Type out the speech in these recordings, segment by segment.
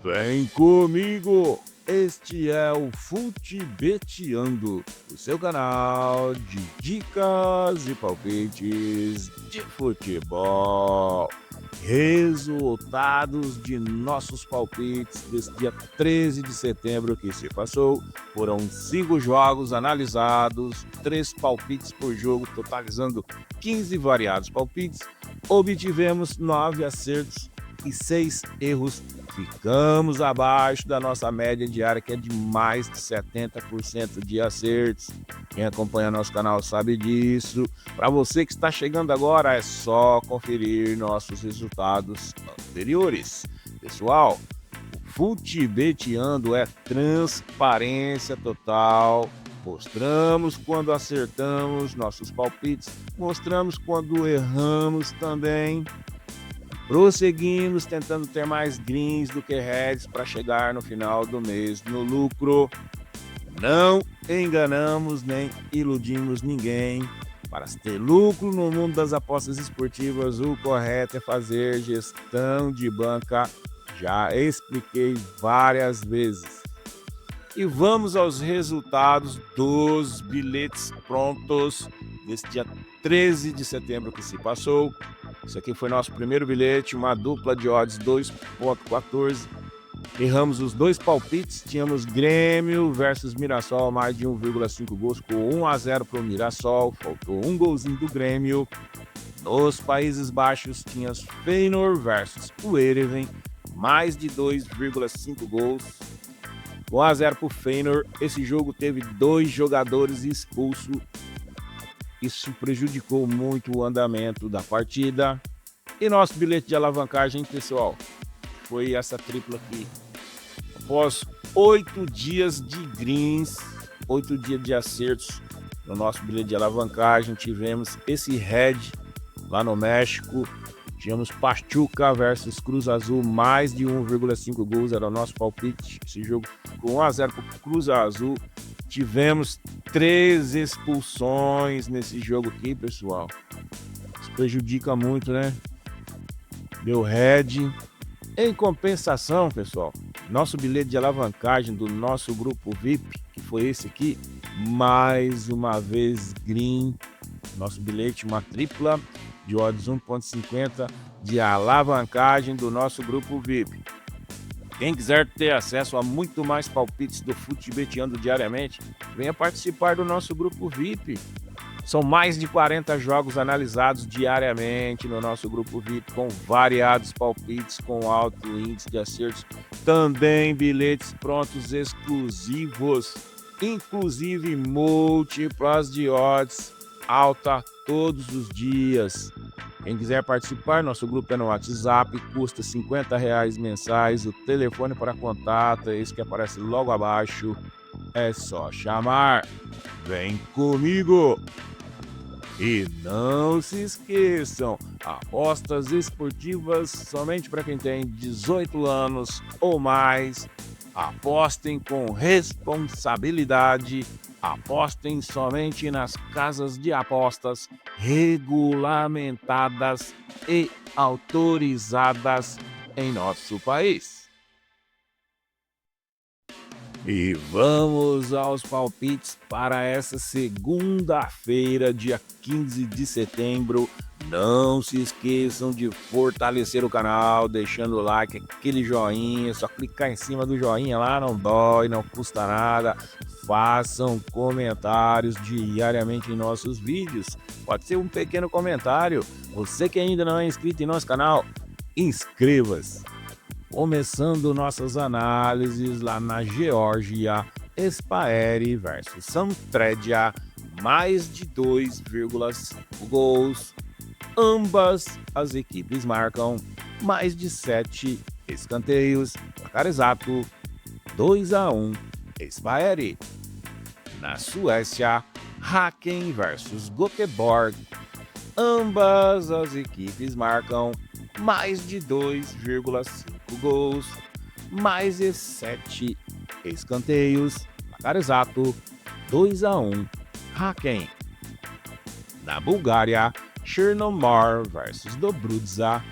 Vem comigo! Este é o Futebetiando, o seu canal de dicas e palpites de futebol. Resultados de nossos palpites desse dia 13 de setembro que se passou. Foram 5 jogos analisados, 3 palpites por jogo, totalizando 15 variados palpites. Obtivemos 9 acertos e 6 erros. Ficamos abaixo da nossa média diária, que é de mais de 70% de acertos. Quem acompanha nosso canal sabe disso. Para você que está chegando agora, é só conferir nossos resultados anteriores. Pessoal, o Futebetiando é transparência total. Mostramos quando acertamos nossos palpites, mostramos quando erramos também. Prosseguimos tentando ter mais greens do que reds para chegar no final do mês no lucro. Não enganamos nem iludimos ninguém. Para ter lucro no mundo das apostas esportivas, o correto é fazer gestão de banca. Já expliquei várias vezes. E vamos aos resultados dos bilhetes prontos desse dia 13 de setembro que se passou. Isso aqui foi nosso primeiro bilhete, uma dupla de odds 2,14. Erramos os 2 palpites, tínhamos Grêmio versus Mirassol, mais de 1,5 gols, com 1-0 para o Mirassol, faltou um golzinho do Grêmio. Nos Países Baixos, tínhamos Feyenoord versus o Ereven, mais de 2,5 gols, 1-0 para o Feyenoord. Esse jogo teve 2 jogadores expulsos. Isso prejudicou muito o andamento da partida. E nosso bilhete de alavancagem, pessoal, foi essa tripla aqui. Após 8 dias de greens, 8 dias de acertos no nosso bilhete de alavancagem, tivemos esse head lá no México. Tínhamos Pachuca versus Cruz Azul, mais de 1,5 gols, era o nosso palpite. Esse jogo ficou 1-0 para o Cruz Azul. Tivemos 3 expulsões nesse jogo aqui, pessoal. Isso prejudica muito, né? Deu head. Em compensação, pessoal, nosso bilhete de alavancagem do nosso grupo VIP, que foi esse aqui, mais uma vez green. Nosso bilhete, uma tripla de odds 1,50 de alavancagem do nosso grupo VIP. Quem quiser ter acesso a muito mais palpites do Futebetiando diariamente, venha participar do nosso grupo VIP. São mais de 40 jogos analisados diariamente no nosso grupo VIP, com variados palpites, com alto índice de acertos. Também bilhetes prontos exclusivos, inclusive múltiplas de odds alta todos os dias. Quem quiser participar, nosso grupo é no WhatsApp, custa R$50 mensais. O telefone para contato é esse que aparece logo abaixo. É só chamar. Vem comigo! E não se esqueçam, apostas esportivas somente para quem tem 18 anos ou mais. Apostem com responsabilidade. Apostem somente nas casas de apostas regulamentadas e autorizadas em nosso país. E vamos aos palpites para essa segunda-feira, dia 15 de setembro. Não se esqueçam de fortalecer o canal, deixando o like, aquele joinha. Só clicar em cima do joinha lá, não dói, não custa nada. Façam comentários diariamente em nossos vídeos. Pode ser um pequeno comentário. Você que ainda não é inscrito em nosso canal, inscreva-se. Começando nossas análises lá na Geórgia, Spaheri versus Sampdoria, mais de 2,5 gols. Ambas as equipes marcam mais de 7 escanteios. Placar exato 2-1 Spaheri. Na Suécia, Häcken versus Göteborg. Ambas as equipes marcam mais de 2,5 gols, mais de 7 escanteios. Placar exato 2-1 Häcken. Na Bulgária, Chernomor versus Dobrudza.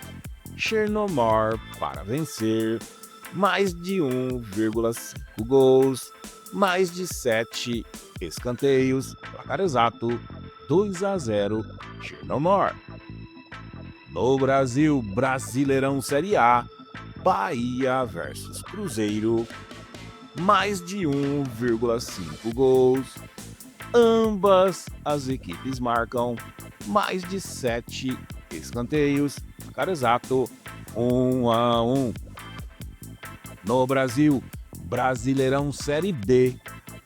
Chernomor para vencer. mais de 1,5 gols, mais de 7 escanteios, placar exato 2-0 Chernomor. No Brasil, Brasileirão Série A, Bahia versus Cruzeiro, mais de 1,5 gols, ambas as equipes marcam mais de 7 escanteios, placar exato 1-1. No Brasil, Brasileirão Série B,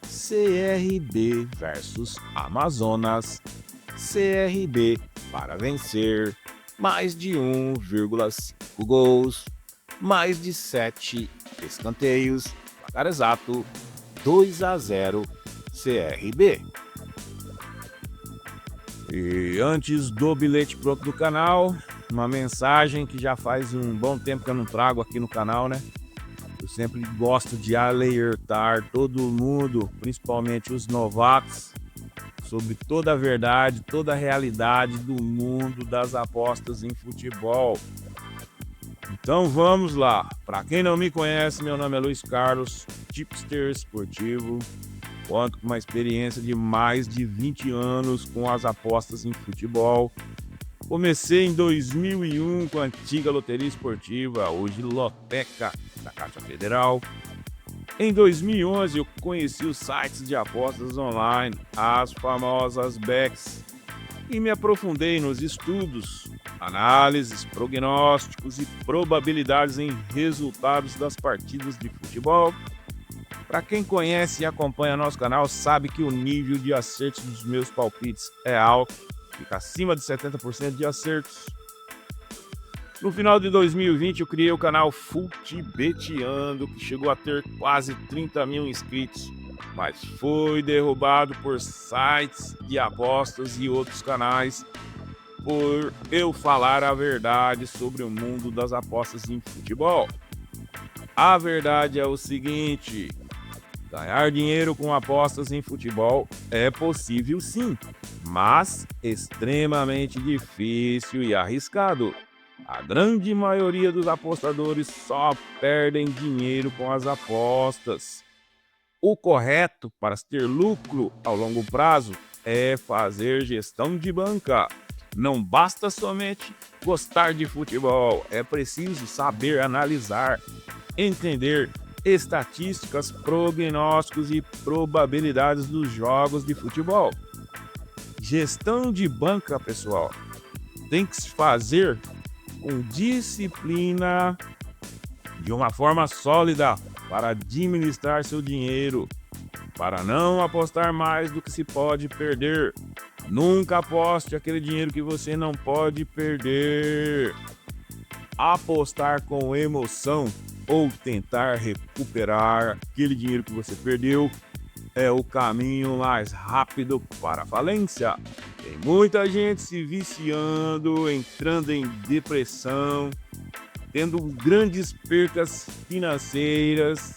CRB versus Amazonas, CRB para vencer, mais de 1,5 gols, mais de 7 escanteios, placar exato 2-0 CRB. E antes do bilhete pronto do canal, uma mensagem que já faz um bom tempo que eu não trago aqui no canal, né? Eu sempre gosto de alertar todo mundo, principalmente os novatos, sobre toda a verdade, toda a realidade do mundo das apostas em futebol. Então vamos lá. Para quem não me conhece, meu nome é Luiz Carlos, tipster esportivo. Conto com uma experiência de mais de 20 anos com as apostas em futebol. Comecei em 2001 com a antiga loteria esportiva, hoje Loteca, da Caixa Federal. Em 2011 eu conheci os sites de apostas online, as famosas BECs, e me aprofundei nos estudos, análises, prognósticos e probabilidades em resultados das partidas de futebol. Para quem conhece e acompanha nosso canal, sabe que o nível de acertos dos meus palpites é alto, fica acima de 70% de acertos. No final de 2020 eu criei o canal Futibetiando, que chegou a ter quase 30 mil inscritos, mas foi derrubado por sites de apostas e outros canais por eu falar a verdade sobre o mundo das apostas em futebol. A verdade é o seguinte: ganhar dinheiro com apostas em futebol é possível sim, mas extremamente difícil e arriscado. A grande maioria dos apostadores só perdem dinheiro com as apostas. O correto para ter lucro ao longo prazo é fazer gestão de banca. Não basta somente gostar de futebol, é preciso saber analisar, entender estatísticas, prognósticos e probabilidades dos jogos de futebol. Gestão de banca, pessoal, tem que se fazer com disciplina, de uma forma sólida, para administrar seu dinheiro, para não apostar mais do que se pode perder. Nunca aposte aquele dinheiro que você não pode perder. Apostar com emoção ou tentar recuperar aquele dinheiro que você perdeu é o caminho mais rápido para a falência. Tem muita gente se viciando, entrando em depressão, tendo grandes percas financeiras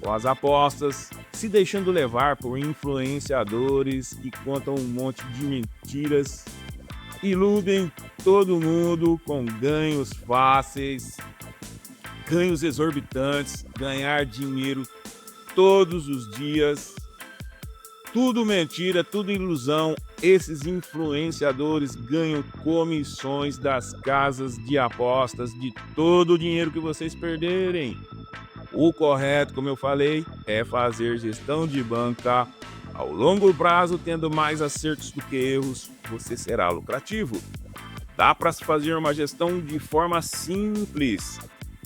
com as apostas, se deixando levar por influenciadores que contam um monte de mentiras, iludem todo mundo com ganhos fáceis, ganhos exorbitantes, ganhar dinheiro todos os dias. Tudo mentira, tudo ilusão. Esses influenciadores ganham comissões das casas de apostas de todo o dinheiro que vocês perderem. O correto, como eu falei, é fazer gestão de banca. Ao longo prazo, tendo mais acertos do que erros, você será lucrativo. Dá para se fazer uma gestão de forma simples.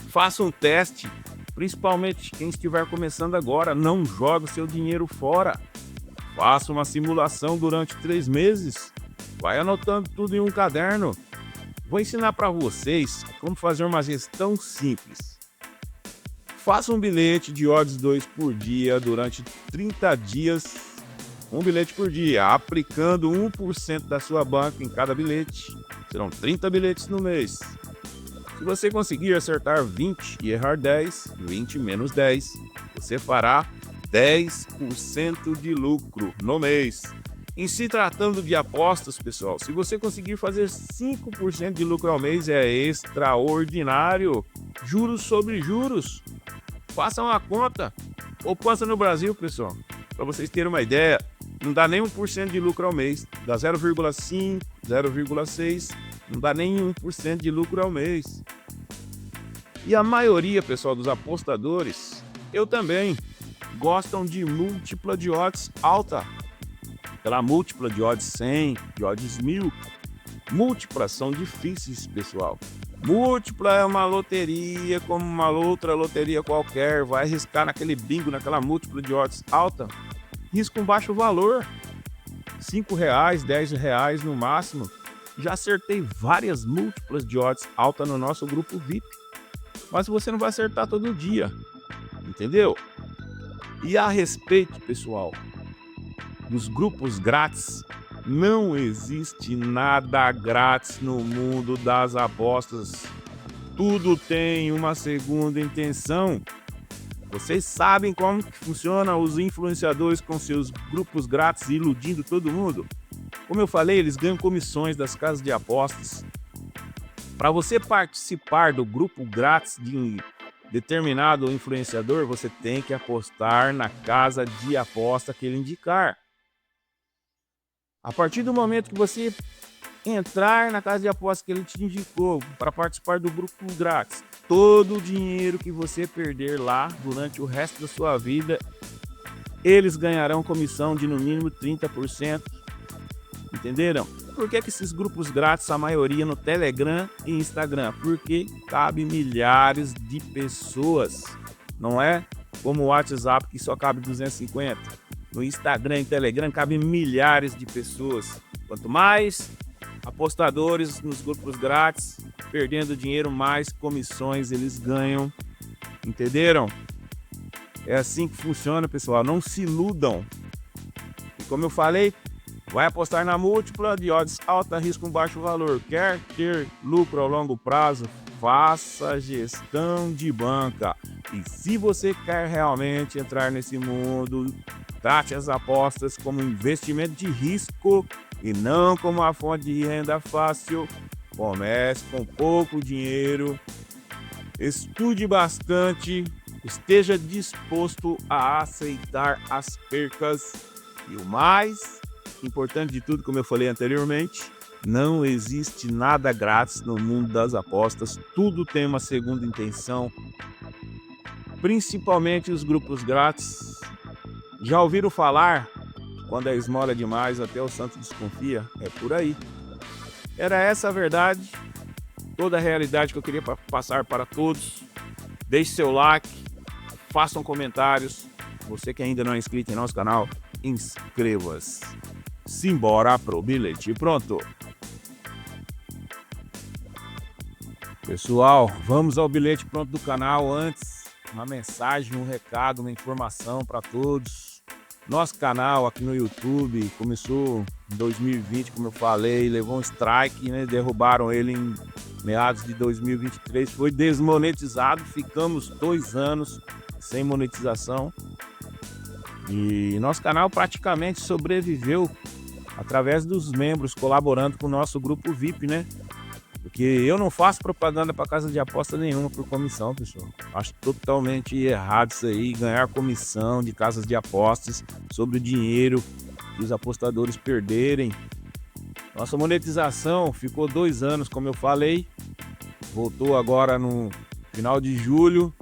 Faça um teste, principalmente quem estiver começando agora. Não jogue seu dinheiro fora. Faça uma simulação durante 3 meses. Vai anotando tudo em um caderno. Vou ensinar para vocês como fazer uma gestão simples. Faça um bilhete de odds 2 por dia durante 30 dias. Um bilhete por dia, aplicando 1% da sua banca em cada bilhete. Serão 30 bilhetes no mês. Se você conseguir acertar 20 e errar 10, 20 menos 10, você fará 10% de lucro no mês. Em se tratando de apostas, pessoal, se você conseguir fazer 5% de lucro ao mês, é extraordinário. Juros sobre juros. Faça uma conta. Poupança no Brasil, pessoal, para vocês terem uma ideia, não dá nem 1% de lucro ao mês. Dá 0,5, 0,6, não dá nem 1% de lucro ao mês. E a maioria, pessoal, dos apostadores, eu também, gostam de múltipla de odds alta. Aquela múltipla de odds 100, de odds 1000. Múltiplas são difíceis, pessoal. Múltipla é uma loteria, como uma outra loteria qualquer. Vai arriscar naquele bingo, naquela múltipla de odds alta. Risca um baixo valor. R$5, R$10 no máximo. Já acertei várias múltiplas de odds alta no nosso grupo VIP. Mas você não vai acertar todo dia. Entendeu? E a respeito, pessoal, dos grupos grátis, não existe nada grátis no mundo das apostas. Tudo tem uma segunda intenção. Vocês sabem como que funciona os influenciadores com seus grupos grátis iludindo todo mundo? Como eu falei, eles ganham comissões das casas de apostas. Para você participar do grupo grátis de um determinado influenciador, você tem que apostar na casa de aposta que ele indicar. A partir do momento que você entrar na casa de apostas que ele te indicou para participar do grupo grátis, todo o dinheiro que você perder lá durante o resto da sua vida, eles ganharão comissão de no mínimo 30%. Entenderam? Por que esses grupos grátis, a maioria no Telegram e Instagram? Porque cabe milhares de pessoas. Não é como o WhatsApp que só cabe 250. No Instagram e Telegram cabe milhares de pessoas. Quanto mais apostadores nos grupos grátis, perdendo dinheiro, mais comissões eles ganham. Entenderam? É assim que funciona, pessoal. Não se iludam. E como eu falei, vai apostar na múltipla de odds alta, risco um baixo valor. Quer ter lucro ao longo prazo? Faça gestão de banca. E se você quer realmente entrar nesse mundo, trate as apostas como investimento de risco e não como uma fonte de renda fácil. Comece com pouco dinheiro, estude bastante, esteja disposto a aceitar as percas e o mais importante de tudo, como eu falei anteriormente, não existe nada grátis no mundo das apostas, tudo tem uma segunda intenção, principalmente os grupos grátis. Já ouviram falar? Quando é esmola demais, até o santo desconfia. É por aí. Era essa a verdade, toda a realidade que eu queria passar para todos. Deixe seu like, façam comentários. Você que ainda não é inscrito em nosso canal, inscreva-se. Simbora pro bilhete pronto. Pessoal, vamos ao bilhete pronto do canal. Antes, uma mensagem, um recado, uma informação para todos. Nosso canal aqui no YouTube começou em 2020, como eu falei, levou um strike, né? Derrubaram ele em meados de 2023, foi desmonetizado, ficamos 2 anos sem monetização e nosso canal praticamente sobreviveu através dos membros colaborando com o nosso grupo VIP, né? Porque eu não faço propaganda para casa de aposta nenhuma por comissão, pessoal. Acho totalmente errado isso aí, ganhar comissão de casas de apostas sobre o dinheiro que os apostadores perderem. Nossa monetização ficou 2 anos, como eu falei. Voltou agora no final de julho.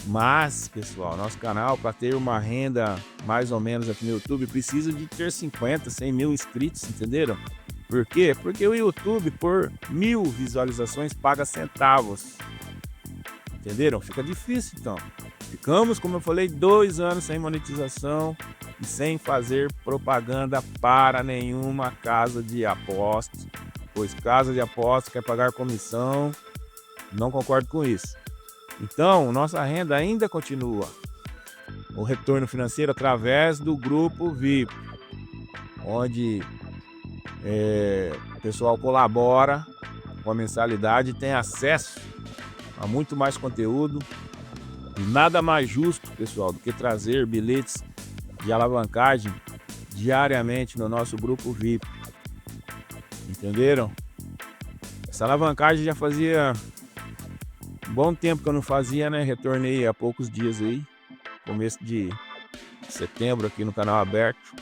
Mas, pessoal, nosso canal, para ter uma renda mais ou menos aqui no YouTube, precisa de ter 50, 100 mil inscritos, entenderam? Por quê? Porque o YouTube, por 1000 visualizações, paga centavos. Entenderam? Fica difícil, então. Ficamos, como eu falei, 2 anos sem monetização e sem fazer propaganda para nenhuma casa de apostas. Pois casa de apostas quer pagar comissão, não concordo com isso. Então, nossa renda ainda continua. O retorno financeiro através do grupo VIP, onde o pessoal colabora com a mensalidade e tem acesso a muito mais conteúdo. E nada mais justo, pessoal, do que trazer bilhetes de alavancagem diariamente no nosso grupo VIP. Entenderam? Essa alavancagem já fazia Bom tempo que eu não fazia, né? Retornei há poucos dias aí, começo de setembro aqui no canal aberto.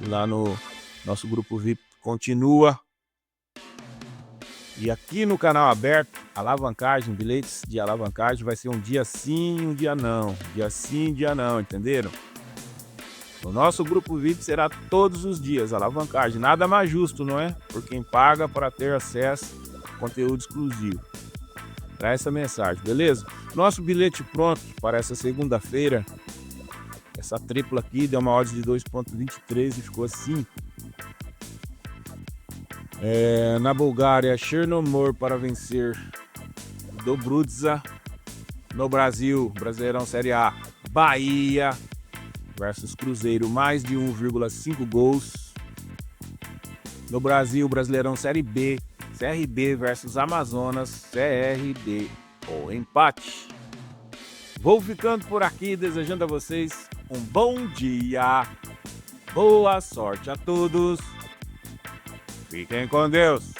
Lá no nosso grupo VIP continua. E aqui no canal aberto, alavancagem, bilhetes de alavancagem vai ser um dia sim, um dia não. Dia sim, dia não, entenderam? O nosso grupo VIP será todos os dias, alavancagem. Nada mais justo, não é? Por quem paga para ter acesso a conteúdo exclusivo. Traz essa mensagem, beleza? Nosso bilhete pronto para essa segunda-feira. Essa tripla aqui deu uma odd de 2,23 e ficou assim. Na Bulgária, Chernomor para vencer Dobrudza. No Brasil, Brasileirão Série A, Bahia versus Cruzeiro, mais de 1,5 gols. No Brasil, Brasileirão Série B, CRB versus Amazonas, CRB, o empate. Vou ficando por aqui, desejando a vocês um bom dia, boa sorte a todos, fiquem com Deus.